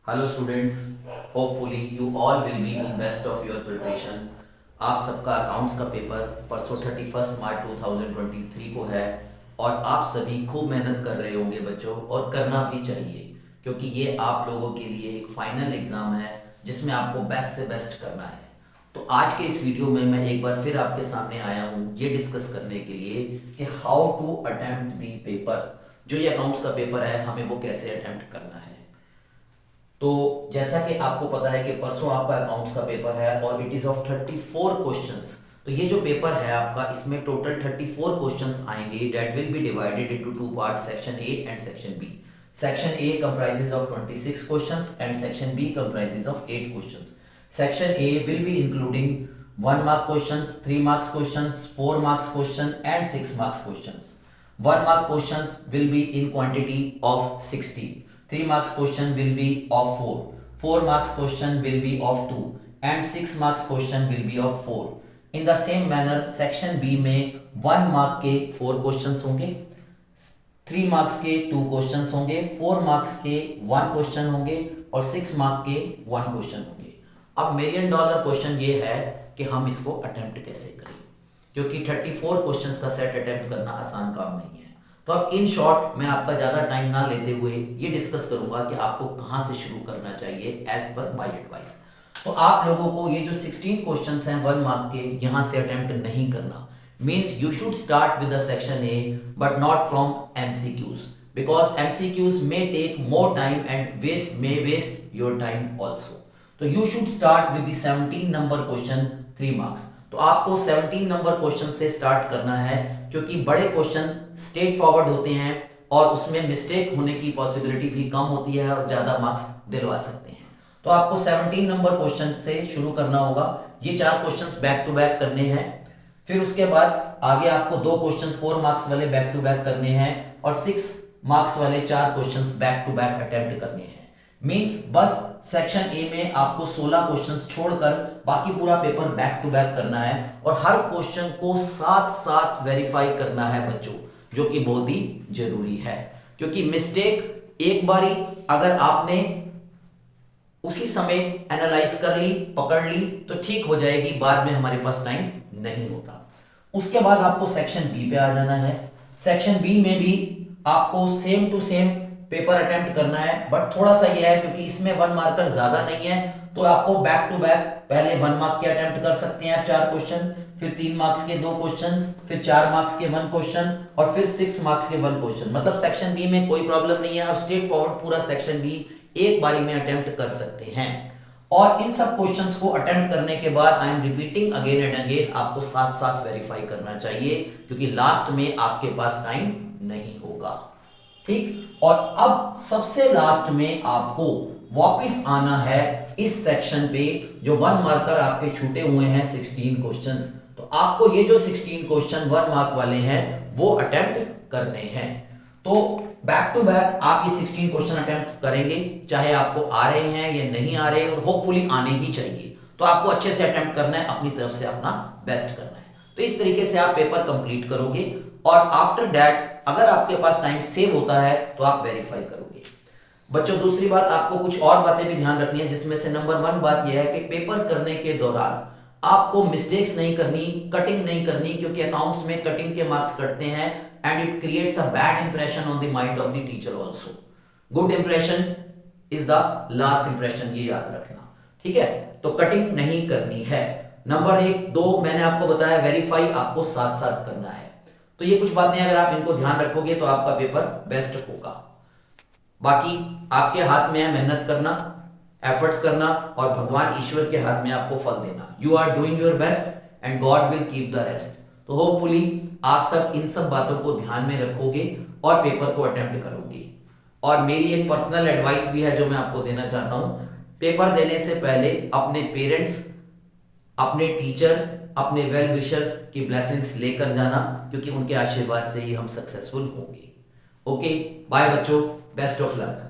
Hello students, hopefully you all will be in best of your preparation. आप सबका accounts का paper परसों 31 मार्च 2023 को है और आप सभी खूब मेहनत कर रहे होंगे बच्चों, और करना भी चाहिए क्योंकि ये आप लोगों के लिए एक फाइनल एग्ज़ाम है जिसमें आपको बेस्ट से बेस्ट करना है। तो आज के इस वीडियो में मैं एक बार फिर आपके सामने आया हूँ ये डिस्कस करने के लिए कि how to attempt the paper. जो ये अकाउंट्स का पेपर है हमें वो कैसे अटेम्प्ट करना है। तो जैसा कि आपको पता है कि परसों आपका अकाउंट्स का पेपर है और इट इज़ ऑफ 34 क्वेश्चंस। तो ये जो पेपर है आपका, इसमें टोटल 34 क्वेश्चंस आएंगे that will be divided into two part, section A and section B. Section A comprises of 26 questions and section B comprises of 8 questions. Section A will be including 1 mark questions, 3 marks questions, 4 marks question and 6 marks questions. 1 mark questions will be in quantity of 60. 3 marks question will be of 4. 4 marks question will be of 2 and 6 marks question will be of 4. In the same manner section B में 1 mark के 4 questions होंगे, 3 marks के 2 questions होंगे, 4 marks के 1 question होंगे और 6 mark के 1 question होंगे। अब मिलियन डॉलर क्वेश्चन ये है कि हम इसको अटेम्प्ट कैसे करें, क्योंकि 34 क्वेश्चंस का सेट अटेम्प्ट करना आसान काम नहीं है। तो अब इन शॉर्ट मैं आपका ज़्यादा टाइम ना लेते हुए ये डिस्कस करूंगा कि आपको कहाँ से शुरू करना चाहिए एज पर माई एडवाइस। तो आप लोगों को ये जो 16 क्वेश्चंस हैं 1 मार्क के, यहाँ से अटेम्प्ट नहीं करना। Means you should start with the section A but not from MCQs, because MCQs may take more time and may waste your time also. तो you should start with the 17 number question 3 marks. तो आपको 17 number question से start करना है क्योंकि बड़े question straight forward होते हैं और उसमें मिस्टेक होने की पॉसिबिलिटी भी कम होती है और ज़्यादा मार्क्स दिलवा सकते हैं। तो आपको 17 नंबर क्वेश्चन से शुरू करना होगा। ये 4 क्वेश्चंस बैक टू बैक करने हैं। फिर उसके बाद आगे आपको 2 क्वेश्चन 4 मार्क्स वाले बैक टू बैक करने हैं और 6 मार्क्स वाले 4 questions back to back attempt करने हैं। मींस बस सेक्शन ए में आपको 16 क्वेश्चंस छोड़कर बाकी पूरा पेपर बैक टू बैक करना है और हर क्वेश्चन को साथ साथ वेरीफाई करना है बच्चों, जो कि बहुत ही जरूरी है। क्योंकि मिस्टेक एक बारी अगर आपने उसी समय एनालाइज कर ली, पकड़ ली तो ठीक हो जाएगी, बाद में हमारे पास टाइम नहीं होता। उसके बाद आपको सेक्शन बी पे आ जाना है। सेक्शन बी में भी आपको same to same paper attempt करना है, बट थोड़ा सा यह है क्योंकि इसमें 1 मार्कर ज्यादा नहीं है तो आपको बैक टू बैक पहले 1 मार्क के अटेम्प्ट कर सकते हैं आप 4 क्वेश्चन, फिर 3 मार्क्स के 2 क्वेश्चन, फिर 4 मार्क्स के 1 क्वेश्चन और फिर 6 मार्क्स के 1 क्वेश्चन। मतलब सेक्शन बी में कोई प्रॉब्लम नहीं है, आप स्ट्रेट फॉरवर्ड पूरा सेक्शन बी एक बारी में अटेम्प्ट कर सकते हैं। और इन सब क्वेश्चंस को अटेम्प्ट करने के बाद I am repeating again and again, आपको साथ साथ वेरीफाई करना चाहिए क्योंकि लास्ट में आपके पास टाइम नहीं होगा। ठीक, और अब सबसे लास्ट में आपको वापस आना है इस सेक्शन पे जो 1 मार्कर आपके छूटे हुए हैं 16 क्वेश्चंस। तो आपको ये जो 16 क्वेश्चन 1 मार्क वाले हैं वो अटेम्प्ट करने हैं। तो बैक टू बैक आप ये 16 क्वेश्चन अटेम्प्ट करेंगे, चाहे आपको आ रहे हैं या नहीं आ रहे, और होपफुली आने ही चाहिए। तो आपको अच्छे से अटेम्प्ट करना है, अपनी तरफ से अपना बेस्ट करना है। तो इस तरीके से आप पेपर कंप्लीट करोगे और आफ्टर दैट अगर आपके पास टाइम सेव होता है तो आप वेरीफाई करोगे। बच्चों, दूसरी बात आपको कुछ और बातें भी ध्यान रखनी है, जिसमें से नंबर 1 बात यह है कि पेपर करने के दौरान आपको मिस्टेक्स नहीं करनी, कटिंग नहीं करनी, क्योंकि अकाउंट्स में कटिंग के मार्क्स कटते हैं and it creates a bad impression on the mind of the teacher also. Good impression is the last impression, ये याद रखना, ठीक है। तो कटिंग नहीं करनी है। नंबर 1, 2 मैंने आपको बताया, वेरीफाई आपको साथ साथ करना है। तो ये कुछ बातें अगर आप इनको ध्यान रखोगे तो आपका पेपर बेस्ट होगा। बाकी आपके हाथ में है मेहनत करना, एफर्ट्स करना और भगवान ईश्वर के हाथ में आपको फल देना। You are doing your best and God will keep the rest. तो होपफुली आप सब इन सब बातों को ध्यान में रखोगे और पेपर को अटेम्प्ट करोगे। और मेरी एक पर्सनल एडवाइस भी है जो मैं आपको देना चाहता हूं, पेपर देने से पहले अपने पेरेंट्स, अपने टीचर, अपने वेल विशर्स की ब्लेसिंग्स लेकर जाना, क्योंकि उनके आशीर्वाद से ही हम सक्सेसफुल होंगे। ओके, बाय बच्चों, बेस्ट ऑफ लक।